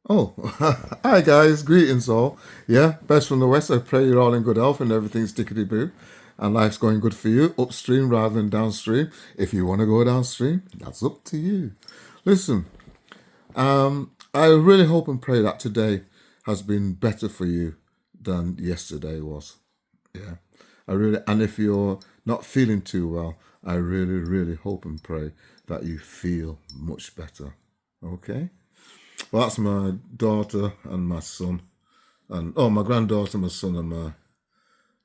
Oh, hi guys, greetings all. Yeah, best from the west. I pray you're all in good health and everything's tickety boo, and life's going good for you, upstream rather than downstream. If you want to go downstream, that's up to you. Listen, I really hope and pray that today has been better for you than yesterday was. Yeah, and if you're not feeling too well, I really hope and pray that you feel much better. Okay? Well, that's my daughter and my son, and my granddaughter, my son, and my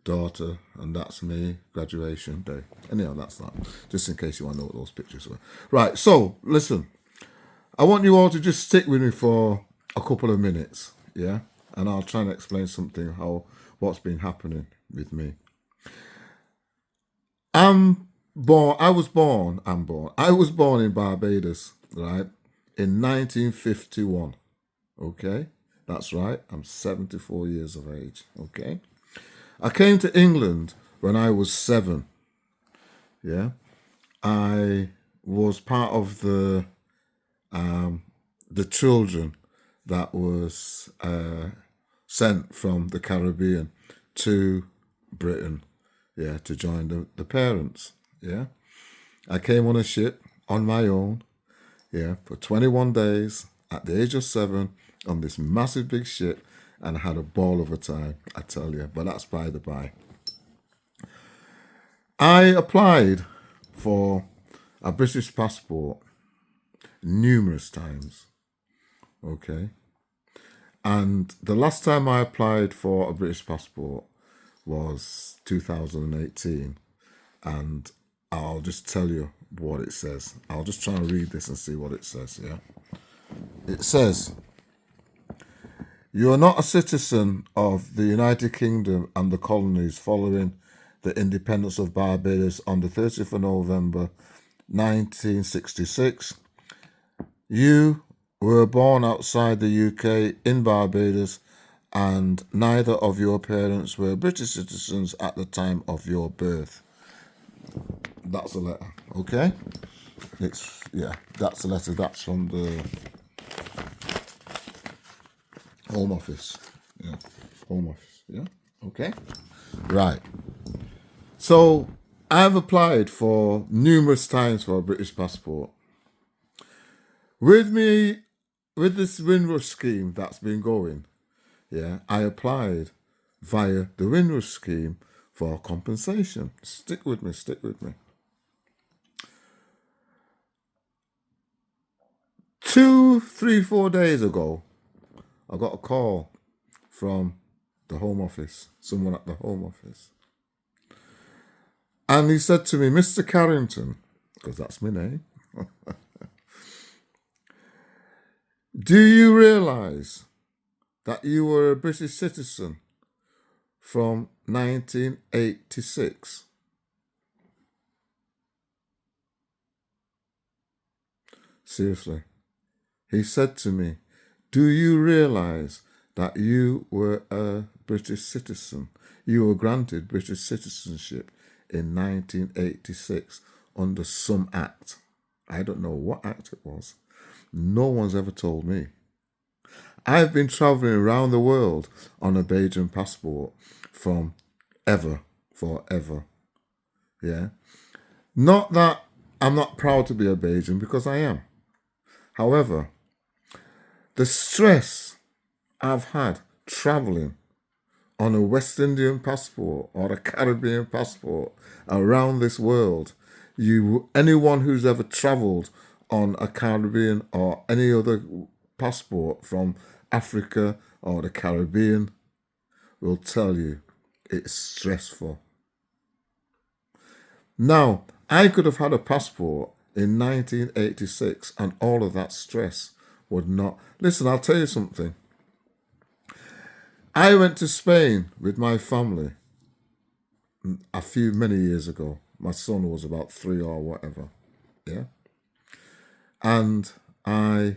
daughter, and that's me, graduation day. Anyhow, that's that. Just in case you want to know what those pictures were. Right. So listen, I want you all to just stick with me for a couple of minutes, yeah, and I'll try and explain something how what's been happening with me. I'm born. I was born. I'm born. I was born in Barbados, right, in 1951. Okay, that's right. I'm 74 years of age. Okay, I came to England when I was 7. Yeah, I was part of the children that was sent from the Caribbean to Britain. Yeah, to join the parents. Yeah, I came on a ship on my own. Yeah, for 21 days at the age of 7 on this massive big ship, and I had a ball of a time, I tell you. But that's by the by. I applied for a British passport numerous times. Okay. And the last time I applied for a British passport was 2018. And I'll just tell you what it says. I'll just try and read this and see what it says. Yeah. It says, you are not a citizen of the United Kingdom and the colonies following the independence of Barbados on the 30th of November 1966. You were born outside the UK in Barbados, and neither of your parents were British citizens at the time of your birth. That's a letter, okay? That's a letter. That's from the Home Office. Yeah, Home Office. Yeah, okay. Right. So I've applied for numerous times for a British passport. With me, with this Windrush scheme that's been going, yeah, I applied via the Windrush scheme for compensation. Stick with me, stick with me. 2, 3, 4 days ago, I got a call from the Home Office, someone at the Home Office. And he said to me, Mr. Carrington, because that's my name, do you realise that you were a British citizen from 1986? Seriously. He said to me, do you realise that you were a British citizen? You were granted British citizenship in 1986 under some act. I don't know what act it was. No one's ever told me. I've been travelling around the world on a Bajan passport from forever. Yeah. Not that I'm not proud to be a Bajan, because I am. However, the stress I've had travelling on a West Indian passport or a Caribbean passport around this world, anyone who's ever travelled on a Caribbean or any other passport from Africa or the Caribbean will tell you it's stressful. Now, I could have had a passport in 1986 and all of that stress would not. Listen, I'll tell you something. I went to Spain with my family many years ago. My son was about 3 or whatever. Yeah. And okay,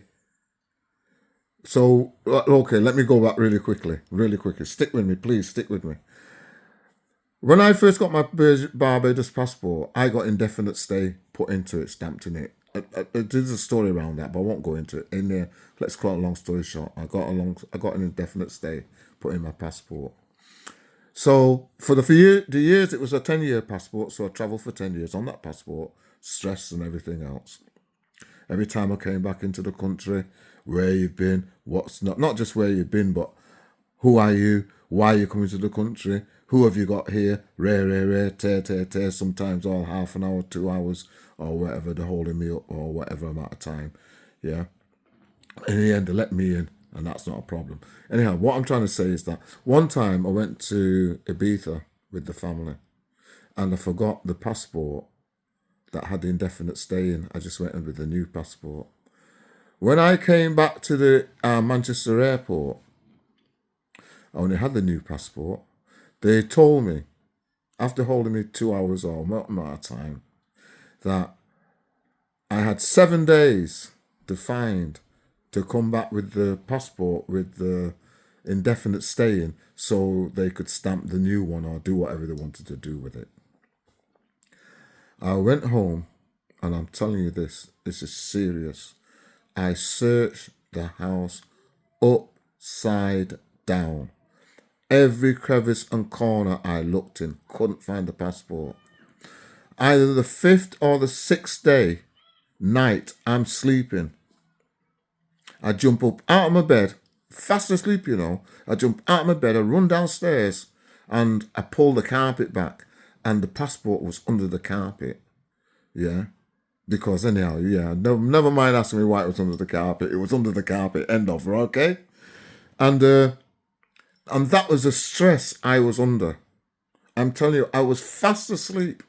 let me go back really quickly. Really quickly. Stick with me, please, stick with me. When I first got my Barbados passport, I got indefinite stay put into it, stamped in it. there's a story around that, but I won't go into it. In there, let's cut a long story short. I got an indefinite stay put in my passport. So for the years, it was a 10-year passport. So I travelled for 10 years on that passport, stress and everything else. Every time I came back into the country, where you've been, what's not just where you've been, but who are you? Why are you coming to the country? Who have you got here? Rare, tear. Sometimes all half an hour, 2 hours, or whatever, they're holding me up, or whatever amount of time. Yeah. In the end, they let me in, and that's not a problem. Anyhow, what I'm trying to say is that one time I went to Ibiza with the family, and I forgot the passport that had the indefinite stay in. I just went in with the new passport. When I came back to the Manchester airport, I only had the new passport. They told me, after holding me 2 hours or more amount of time, that I had 7 days to come back with the passport with the indefinite stay in, so they could stamp the new one or do whatever they wanted to do with it. I went home, and I'm telling you this is serious. I searched the house upside down. Every crevice and corner I looked in, couldn't find the passport. Either the 5th or the 6th day, night, I'm sleeping. I jump up out of my bed, fast asleep, I jump out of my bed, I run downstairs, and I pull the carpet back, and the passport was under the carpet. Yeah. Because anyhow, never mind asking me why it was under the carpet. It was under the carpet, end of, okay? And that was the stress I was under. I'm telling you, I was fast asleep.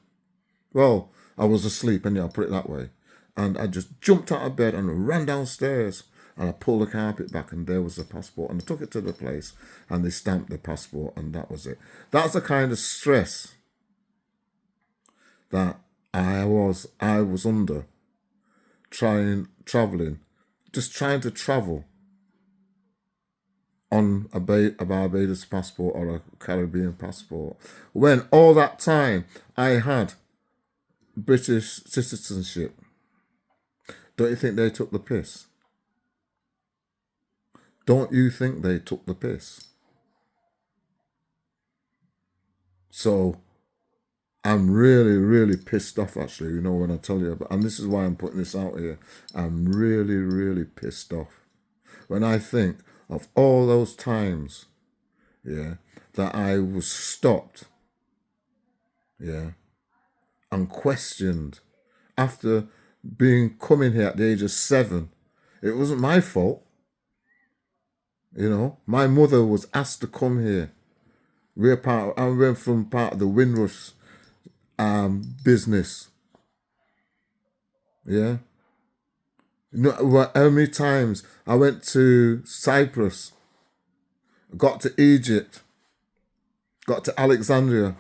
Well, I was asleep, anyhow, put it that way. And I just jumped out of bed and ran downstairs, and I pulled the carpet back, and there was the passport. And I took it to the place, and they stamped the passport, and that was it. That's the kind of stress that I was under, trying to travel on a Barbados passport or a Caribbean passport, when all that time I had British citizenship. Don't you think they took the piss? Don't you think they took the piss? So I'm really, really pissed off, actually, when I tell you and this is why I'm putting this out here. I'm really, really pissed off when I think of all those times, that I was stopped, and questioned after coming here at the age of 7. It wasn't my fault. My mother was asked to come here. I went from part of the Windrush business. Yeah. How many times I went to Cyprus, got to Egypt, got to Alexandria,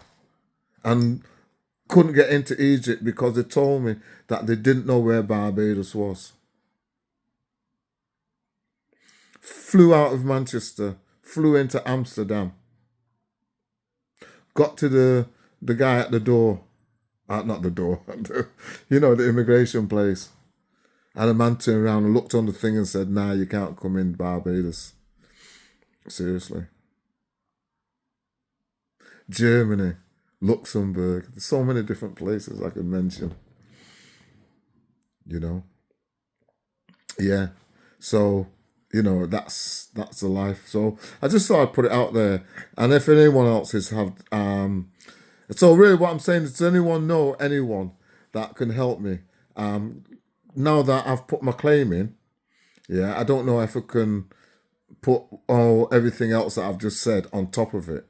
and couldn't get into Egypt because they told me that they didn't know where Barbados was. Flew out of Manchester, flew into Amsterdam, got to the guy at the door, not the door, the immigration place. And a man turned around and looked on the thing and said, "Nah, you can't come in Barbados." Seriously. Germany, Luxembourg, there's so many different places I could mention. Yeah. So, that's the life. So I just thought I'd put it out there. And if anyone else has so really what I'm saying is, does anyone know anyone that can help me? Now that I've put my claim in, I don't know if I can put everything else that I've just said on top of it.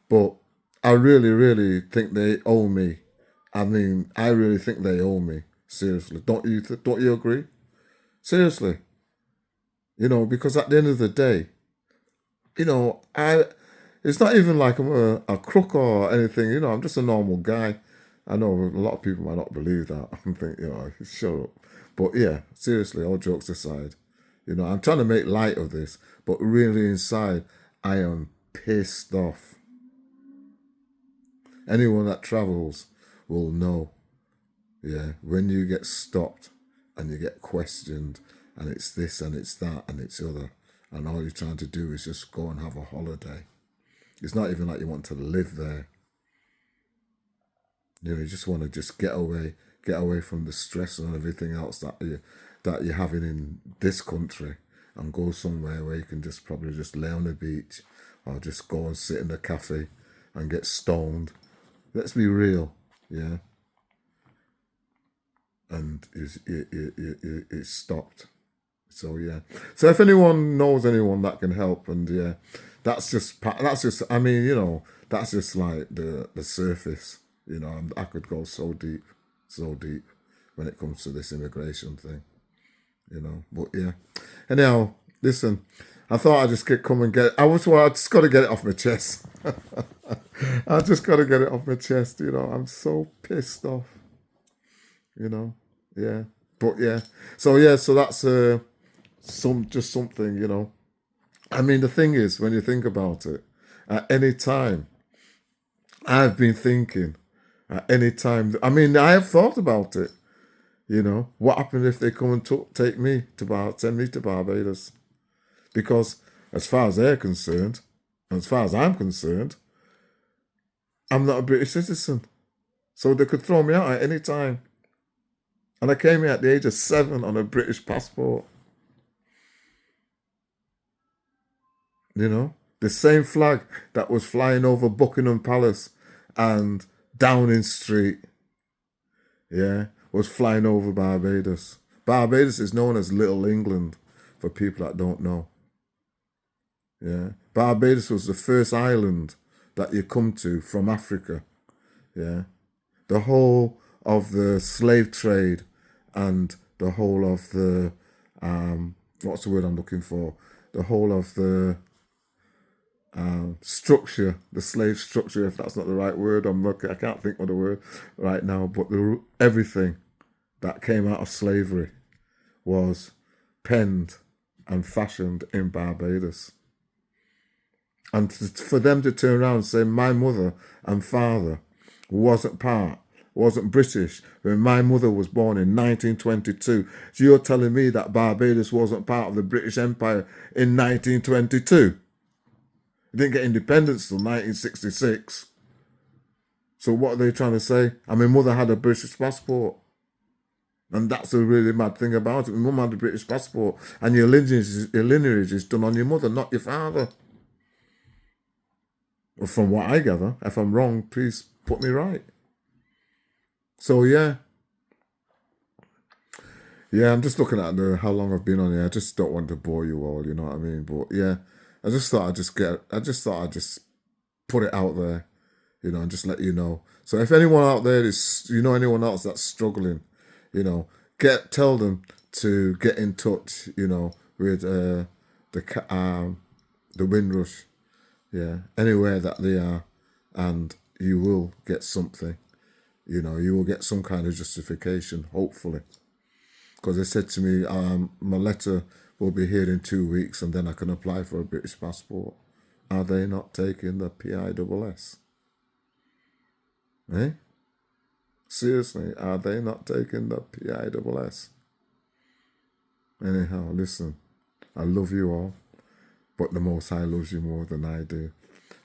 But I really, really think they owe me. I mean, I really think they owe me. Seriously. Don't you agree? Seriously. Because at the end of the day, it's not even like I'm a crook or anything. I'm just a normal guy. I know a lot of people might not believe that and think, shut up. But yeah, seriously, all jokes aside, I'm trying to make light of this, but really inside, I am pissed off. Anyone that travels will know. Yeah, when you get stopped and you get questioned, and it's this and it's that and it's the other, and all you're trying to do is just go and have a holiday. It's not even like you want to live there. You just want to just get away from the stress and everything else that you're having in this country, and go somewhere where you can just probably just lay on the beach, or just go and sit in a cafe and get stoned. Let's be real, yeah. And it's stopped. So yeah. So if anyone knows anyone that can help, and yeah, that's just. I mean, that's just like the surface. And I could go so deep, when it comes to this immigration thing. But yeah. Anyhow, listen. I thought I'd just come and get. I just got to get it off my chest. I just got to get it off my chest. I'm so pissed off. Yeah. But yeah. So yeah. So that's just something. I mean, the thing is, when you think about it, at any time, I've been thinking. At any time, I mean, I have thought about it. What happened if they come and send me to Barbados? Because as far as they're concerned, and as far as I'm concerned, I'm not a British citizen. So they could throw me out at any time. And I came here at the age of 7 on a British passport. The same flag that was flying over Buckingham Palace and Downing Street, yeah, was flying over Barbados. Barbados is known as Little England, for people that don't know. Yeah. Barbados was the first island that you come to from Africa. Yeah. The whole of the slave trade, and the whole of the what's the word I'm looking for? The whole of the structure, the slave structure, if that's not the right word. I can't think of the word right now, but everything that came out of slavery was penned and fashioned in Barbados. And for them to turn around and say my mother and father wasn't British when my mother was born in 1922. So you're telling me that Barbados wasn't part of the British Empire in 1922? It didn't get independence till 1966. So what are they trying to say? And my mother had a British passport. And that's a really mad thing about it. My mum had a British passport, and your lineage is done on your mother, not your father. Well, from what I gather, if I'm wrong, please put me right. So yeah. Yeah, I'm just looking at how long I've been on here. I just don't want to bore you all, you know what I mean? But yeah, I just thought I'd just put it out there, and just let you know. So if anyone out there is, anyone else that's struggling, tell them to get in touch, with the Windrush, yeah, anywhere that they are, and you will get something, you will get some kind of justification, hopefully. Because they said to me, my letter will be here in 2 weeks, and then I can apply for a British passport. Are they not taking the PISS? Eh? Seriously, are they not taking the PISS? Anyhow, listen, I love you all, but the Most High loves you more than I do.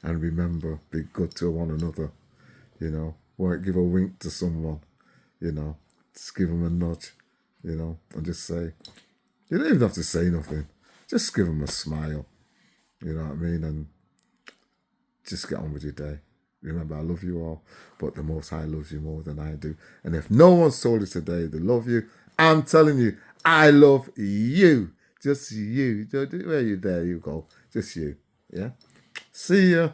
And remember, be good to one another. Won't give a wink to someone. Just give them a nudge. And just say, you don't even have to say nothing. Just give them a smile. You know what I mean? And just get on with your day. Remember, I love you all, but the Most High loves you more than I do. And if no one's told you today they love you, I'm telling you, I love you. Just you. Where you there you go. Just you. Yeah? See ya.